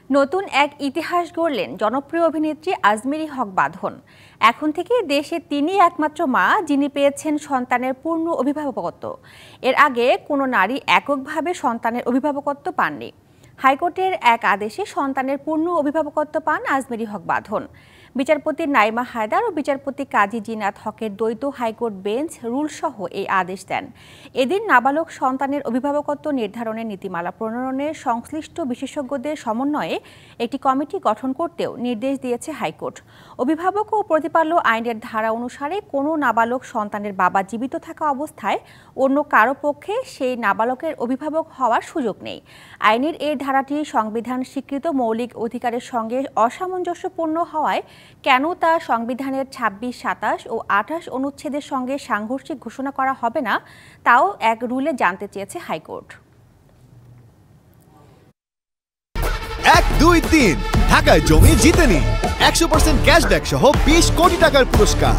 নতুন এক ইতিহাস গড়লেন জনপ্রিয় অভিনেত্রী আজমেরী হক বাঁধন। এখন থেকে দেশে তিনিই একমাত্র মা যিনি পেয়েছেন সন্তানের পূর্ণ অভিভাবকত্ব। এর আগে কোনো নারী এককভাবে সন্তানের অভিভাবকত্ব পাননি। হাইকোর্টের এক আদেশে সন্তানের পূর্ণ অভিভাবকত্ব পান আজমেরী হক বাঁধন। বিচারপতি নাইমা হায়দার ও বিচারপতি কাজী জিনাত হকের দ্বৈত হাইকোর্ট বেঞ্চ রুলসহ এই আদেশ দেন। এদিন নাবালক সন্তানের অভিভাবকত্ব নির্ধারণের নীতিমালা প্রণয়নের সংশ্লিষ্ট বিশেষজ্ঞদের সমন্বয়ে একটি কমিটি গঠন করতেও নির্দেশ দিয়েছে হাইকোর্ট। অভিভাবক ও প্রতিপাল্য আইনের ধারা অনুসারে কোনো নাবালক সন্তানের বাবা জীবিত থাকা অবস্থায় অন্য কারো পক্ষে সেই নাবালকের অভিভাবক হওয়ার সুযোগ নেই। আইনের এই ধারাটি সংবিধান স্বীকৃত মৌলিক অধিকারের সঙ্গে অসামঞ্জস্যপূর্ণ হওয়ায় কেন তা সংবিধানের ২৬, ২৭ ও ২৮ অনুচ্ছেদের সঙ্গে সাংঘর্ষিক ঘোষণা করা হবে না, তাও এক রুলে জানতে চেয়েছে হাইকোর্ট। ১, ২, ৩ ঢাকায় জমি জিতে নিন ১০০% ক্যাশব্যাক সহ ২০ কোটি টাকার পুরস্কার।